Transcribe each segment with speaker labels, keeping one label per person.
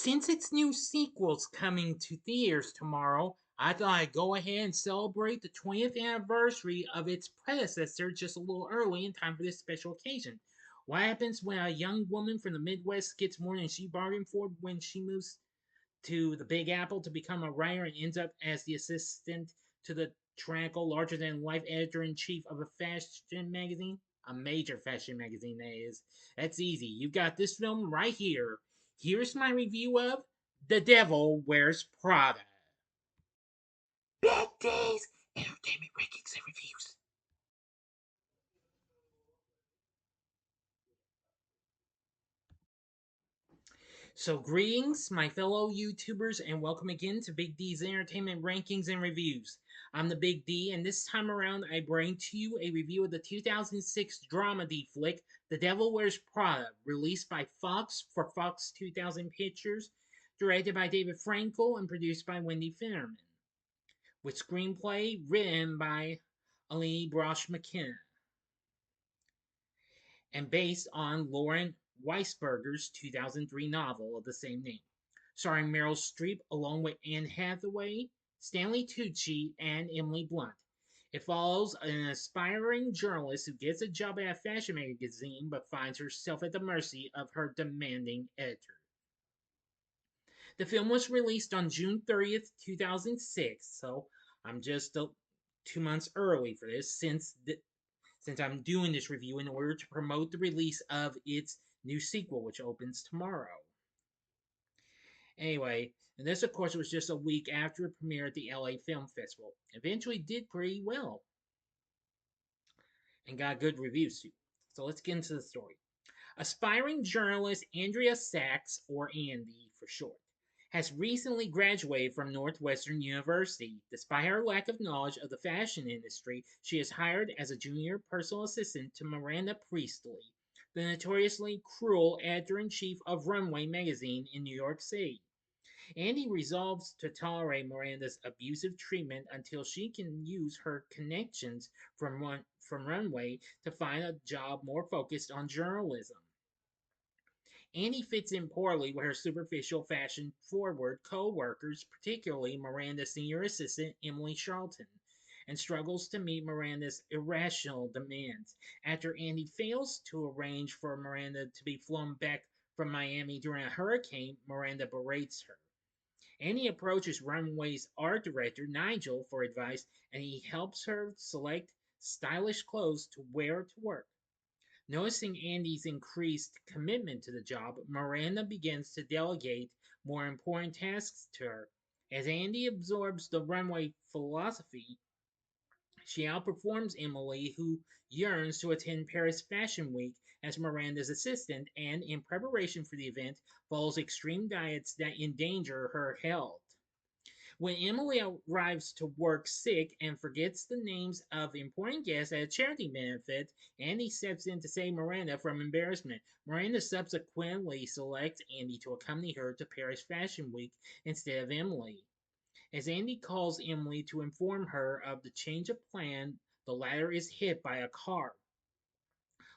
Speaker 1: Since its new sequel's coming to theaters tomorrow, I thought I'd go ahead and celebrate the 20th anniversary of its predecessor just a little early in time for this special occasion. What happens when a young woman from the Midwest gets more than she bargained for when she moves to the Big Apple to become a writer and ends up as the assistant to the tyrannical, larger than life editor in chief of a fashion magazine? A major fashion magazine, that is. That's easy. You've got this film right here. Here's my review of The Devil Wears Prada. Bad Days, Entertainment Rankings and Reviews. So, greetings, my fellow YouTubers, and welcome again to Big D's Entertainment Rankings and Reviews. I'm the Big D, and this time around, I bring to you a review of the 2006 dramedy flick, The Devil Wears Prada, released by Fox for Fox 2000 Pictures, directed by David Frankel, and produced by Wendy Finnerman, with screenplay written by Ali Brosh McKenna, and based on Lauren Weisberger's 2003 novel of the same name, starring Meryl Streep along with Anne Hathaway, Stanley Tucci, and Emily Blunt. It follows an aspiring journalist who gets a job at a fashion magazine but finds herself at the mercy of her demanding editor. The film was released on June 30th, 2006, so I'm just 2 months early for this since I'm doing this review in order to promote the release of its new sequel, which opens tomorrow. Anyway, and this, of course, was just a week after it premiered at the LA Film Festival. Eventually did pretty well and got good reviews too. So let's get into the story. Aspiring journalist Andrea Sachs, or Andy for short, has recently graduated from Northwestern University. Despite her lack of knowledge of the fashion industry, she is hired as a junior personal assistant to Miranda Priestley, the notoriously cruel editor in chief of Runway magazine in New York City. Andy resolves to tolerate Miranda's abusive treatment until she can use her connections from Runway to find a job more focused on journalism. Annie fits in poorly with her superficial fashion forward co workers, particularly Miranda's senior assistant, Emily Charlton, and struggles to meet Miranda's irrational demands. After Andy fails to arrange for Miranda to be flown back from Miami during a hurricane, Miranda berates her. Annie approaches Runway's art director, Nigel, for advice, and he helps her select stylish clothes to wear to work. Noticing Andy's increased commitment to the job, Miranda begins to delegate more important tasks to her. As Andy absorbs the runway philosophy, she outperforms Emily, who yearns to attend Paris Fashion Week as Miranda's assistant and, in preparation for the event, follows extreme diets that endanger her health. When Emily arrives to work sick and forgets the names of important guests at a charity benefit, Andy steps in to save Miranda from embarrassment. Miranda subsequently selects Andy to accompany her to Paris Fashion Week instead of Emily. As Andy calls Emily to inform her of the change of plan, the latter is hit by a car.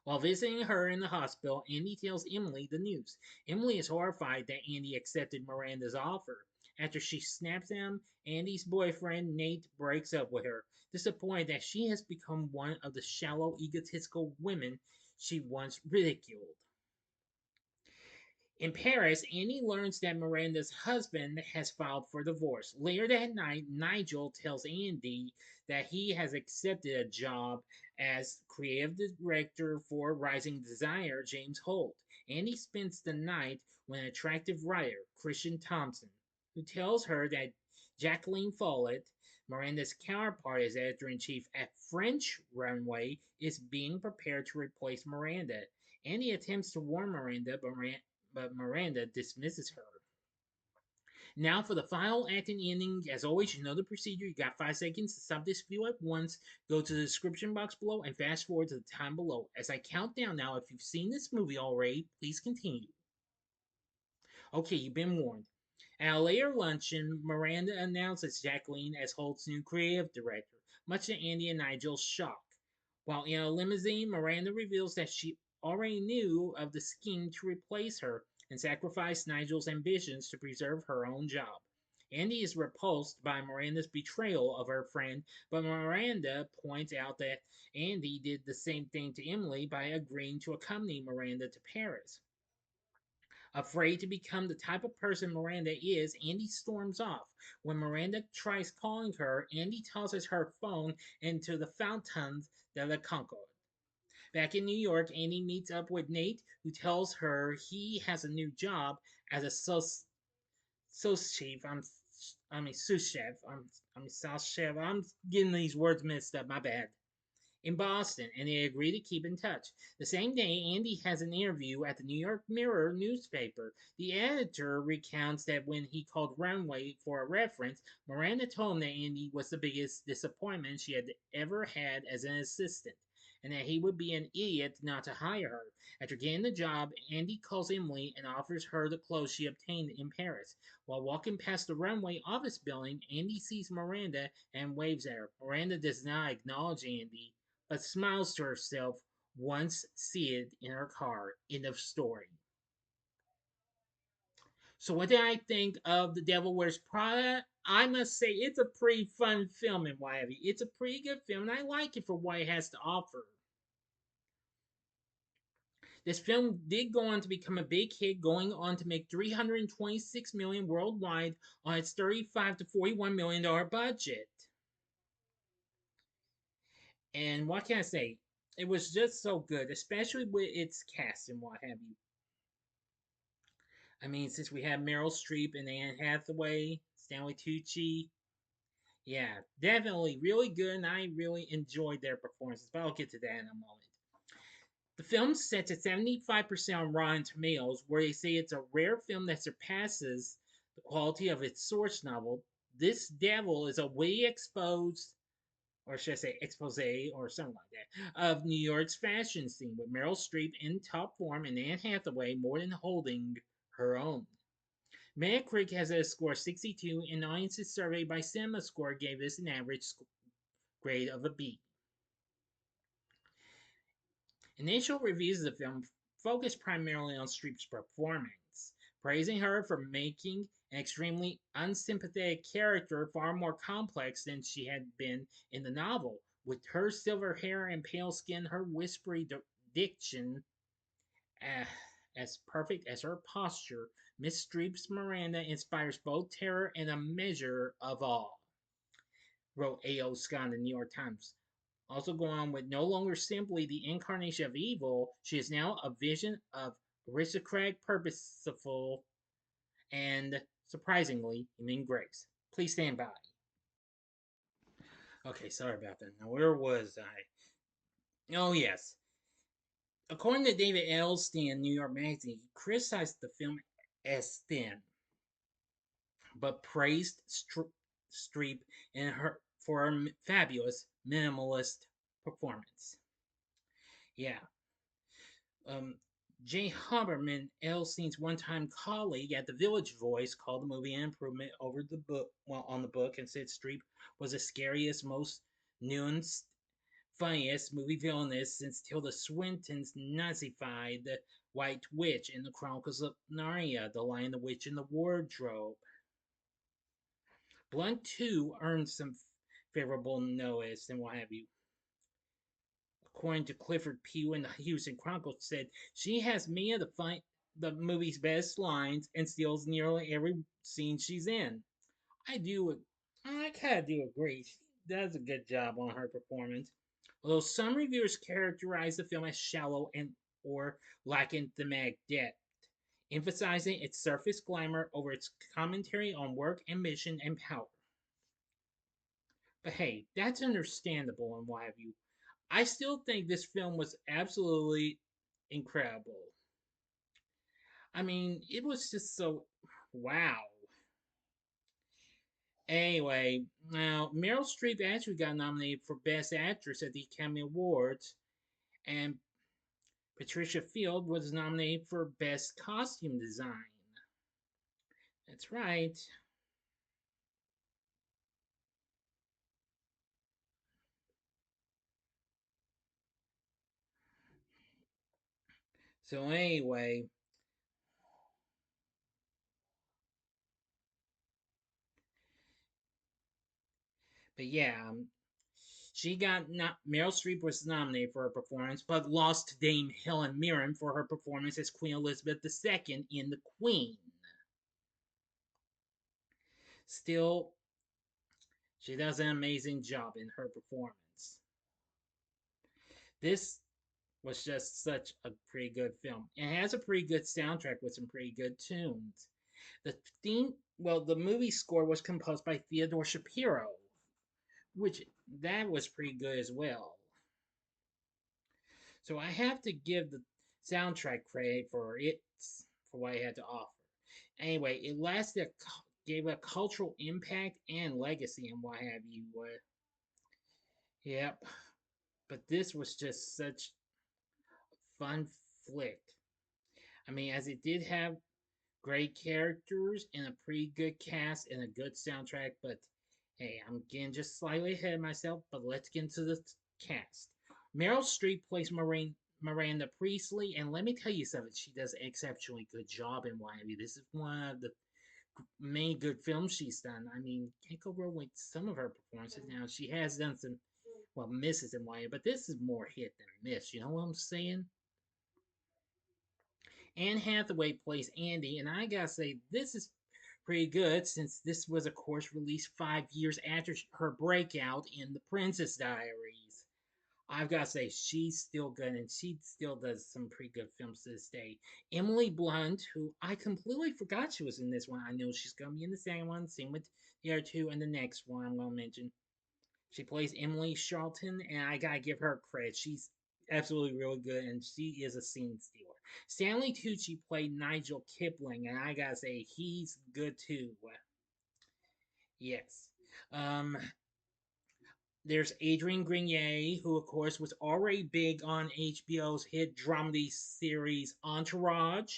Speaker 1: While visiting her in the hospital, Andy tells Emily the news. Emily is horrified that Andy accepted Miranda's offer. After she snaps at him, Andy's boyfriend, Nate, breaks up with her, disappointed that she has become one of the shallow, egotistical women she once ridiculed. In Paris, Annie learns that Miranda's husband has filed for divorce. Later that night, Nigel tells Andy that he has accepted a job as creative director for rising designer James Holt. Andy spends the night with an attractive writer, Christian Thompson, who tells her that Jacqueline Follett, Miranda's counterpart as editor in chief at French Runway, is being prepared to replace Miranda. Andy attempts to warn Miranda, but Miranda dismisses her. Now for the final act and ending. As always, you know the procedure. You got 5 seconds to stop this video at once. Go to the description box below and fast forward to the time below. As I count down now, if you've seen this movie already, please continue. Okay, you've been warned. At a later luncheon, Miranda announces Jacqueline as Holt's new creative director, much to Andy and Nigel's shock. While in a limousine, Miranda reveals that she already knew of the scheme to replace her. and sacrifice Nigel's ambitions to preserve her own job. Andy is repulsed by Miranda's betrayal of her friend, but Miranda points out that Andy did the same thing to Emily by agreeing to accompany Miranda to Paris. Afraid to become the type of person Miranda is, Andy storms off. When Miranda tries calling her, Andy tosses her phone into the Fountains de la Concorde. Back in New York, Andy meets up with Nate, who tells her he has a new job as a sous chef. Sous chef. Sous chef. I'm getting these words mixed up. My bad. In Boston, and they agree to keep in touch. The same day, Andy has an interview at the New York Mirror newspaper. The editor recounts that when he called Runway for a reference, Miranda told him that Andy was the biggest disappointment she had ever had as an assistant, and that he would be an idiot not to hire her. After getting the job, Andy calls Emily and offers her the clothes she obtained in Paris. While walking past the Runway office building, Andy sees Miranda and waves at her. Miranda does not acknowledge Andy, but smiles to herself once seated in her car. End of story. So, what did I think of The Devil Wears Prada? I must say, it's a pretty fun film and what have you. It's a pretty good film, and I like it for what it has to offer. This film did go on to become a big hit, going on to make 326 million worldwide on its 35 to 41 million dollar budget. And what can I say? It was just so good, especially with its cast and what have you. I mean, since we have Meryl Streep and Anne Hathaway, Stanley Tucci, yeah, definitely really good, and I really enjoyed their performances. But I'll get to that in a moment. The film sets at 75% on Rotten Tomatoes, where they say it's a rare film that surpasses the quality of its source novel. This Devil is a witty exposed, or should I say expose, or something like that, of New York's fashion scene, with Meryl Streep in top form and Anne Hathaway more than holding her own. Metacritic has a score of 62, and audiences surveyed by CinemaScore gave this an average grade of a B. Initial reviews of the film focused primarily on Streep's performance, praising her for making an extremely unsympathetic character far more complex than she had been in the novel. With her silver hair and pale skin, her whispery diction, uh, as perfect as her posture, Miss Streep's Miranda inspires both terror and a measure of awe, wrote A.O. Scott in the New York Times. Also going on with no longer simply the incarnation of evil, she is now a vision of aristocratic, purposeful, and surprisingly, human grace. Please stand by. Okay, sorry about that. Now, where was I? Oh, yes. According to David Elstein in New York Magazine, he criticized the film as thin, but praised Streep in her for her fabulous minimalist performance. Yeah. Um, Jay Haberman, Elstein's one-time colleague at the Village Voice, called the movie an improvement over the book, well, on the book, and said Streep was the scariest, most nuanced, funniest movie villainess since Tilda Swinton's Nazified the White Witch in the Chronicles of Narnia, The Lion, the Witch, and the Wardrobe. Blunt 2 earned some favorable notice and what have you. According to Clifford Pugh in the Houston Chronicle, said she has many of the movie's best lines and steals nearly every scene she's in. I kind of do agree. She does a good job on her performance. Although some reviewers characterize the film as shallow and or lacking thematic depth, emphasizing its surface glamour over its commentary on work, ambition, and power. But hey, that's understandable and what have you. I still think this film was absolutely incredible. I mean, it was just so wow. Anyway, now Meryl Streep actually got nominated for Best Actress at the Academy Awards, and Patricia Field was nominated for Best Costume Design. That's right. So anyway, But yeah, she got not Meryl Streep was nominated for her performance, but lost to Dame Helen Mirren for her performance as Queen Elizabeth II in The Queen. Still, she does an amazing job in her performance. This was just such a pretty good film. It has a pretty good soundtrack with some pretty good tunes. The the movie score was composed by Theodore Shapiro, which that was pretty good as well. So I have to give the soundtrack credit for it for what it had to offer. Anyway, it lasted, gave a cultural impact and legacy and what have you. Yep, but this was just such a fun flick. I mean, as it did have great characters and a pretty good cast and a good soundtrack, but hey, I'm getting just slightly ahead of myself, but let's get into the cast. Meryl Streep plays Miranda Priestley, and let me tell you something, she does an exceptionally good job in YMB. This is one of the many good films she's done. I mean, can't go wrong with some of her performances. Now, she has done some, well, misses in YMB, but this is more hit than miss. You know what I'm saying? Anne Hathaway plays Andy, and I gotta say, this is pretty good since this was, of course, released 5 years after her breakout in The Princess Diaries. I've got to say, she's still good, and she still does some pretty good films to this day. Emily Blunt, who I completely forgot she was in this one. I know she's going to be in the second one, same with the other two, and the next one I'm going to mention. She plays Emily Charlton, and I got to give her credit. She's absolutely really good, and she is a scene stealer. Stanley Tucci played Nigel Kipling, and I got to say, he's good too. Yes. Um, there's Adrian Grenier, who of course was already big on HBO's hit dramedy series Entourage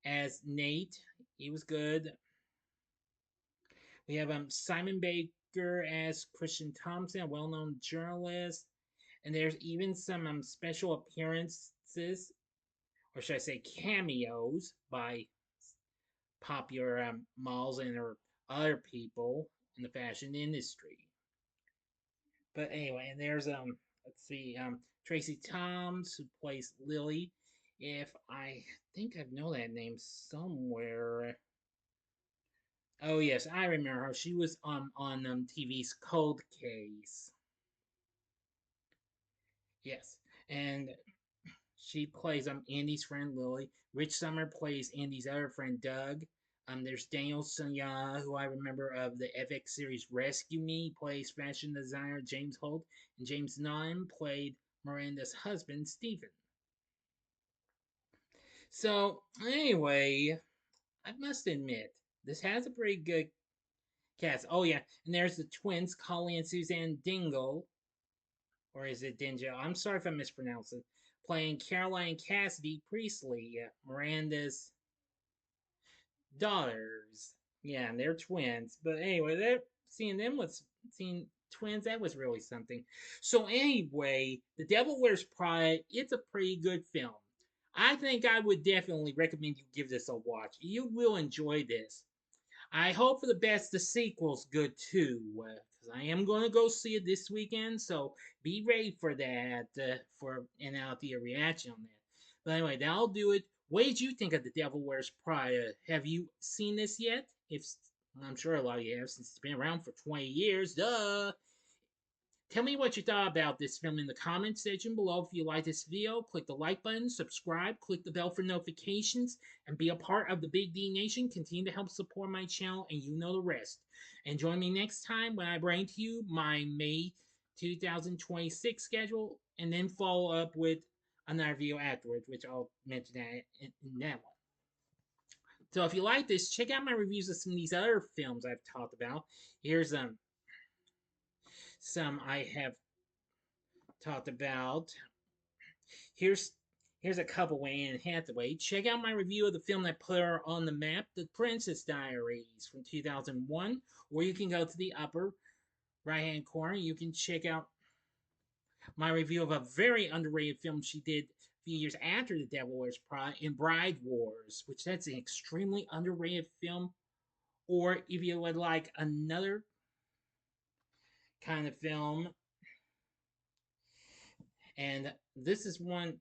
Speaker 1: as Nate. He was good. We have Simon Baker as Christian Thompson, a well-known journalist. And there's even some special appearances, or should I say cameos, by popular models and or other people in the fashion industry. But anyway, and there's let's see, Tracy Toms who plays Lily. If I think I know that name somewhere. Oh yes, I remember her. She was on TV's Cold Case. Yes, and she plays Andy's friend Lily. Rich Summer plays Andy's other friend Doug. There's Daniel Sonya, who I remember of the FX series Rescue Me, plays fashion designer James Holt, and James Nunn played Miranda's husband Stephen. So anyway, I must admit this has a pretty good cast. Oh yeah, and there's the twins, Colleen and Suzanne Dingle, or is it Dingle? I'm sorry if I mispronounced it. Playing Caroline and Cassidy Priestley, Miranda's daughters. Yeah, and they're twins. But anyway, they're seeing them was seeing twins. That was really something. So anyway, The Devil Wears Prada. It's a pretty good film. I think I would definitely recommend you give this a watch. You will enjoy this. I hope for the best the sequel's good too, because I am going to go see it this weekend, so be ready for that, for and I'll do a reaction on that. But anyway, that'll do it. What did you think of The Devil Wears Prada? Have you seen this yet? If I'm sure a lot of you have, since it's been around for 20 years. Duh! Tell me what you thought about this film in the comments section below. If you like this video, click the like button, subscribe, click the bell for notifications, and be a part of the Big D Nation. Continue to help support my channel, and you know the rest. And join me next time when I bring to you my May 2026 schedule, and then follow up with another video afterwards, which I'll mention that in that one. So if you like this, check out my reviews of some of these other films I've talked about. Here's some I have talked about. Here's here's a couple with Anne Hathaway. Check out my review of the film that put her on the map, The Princess Diaries from 2001. Or you can go to the upper right-hand corner. You can check out my review of a very underrated film she did a few years after The Devil Wears Prada in Bride Wars, which that's an extremely underrated film. Or if you would like another kind of film. And this is one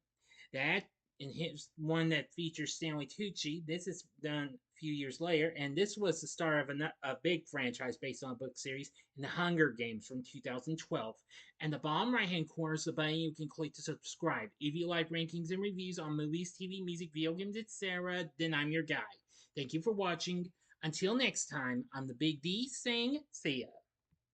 Speaker 1: that in his one that features Stanley Tucci. This is done a few years later, and this was the star of a big franchise based on a book series in The Hunger Games from 2012. And the bottom right hand corner is the button you can click to subscribe. If you like rankings and reviews on movies, TV, music, video games, etc., then I'm your guy. Thank you for watching. Until next time, I'm the Big D saying, see ya.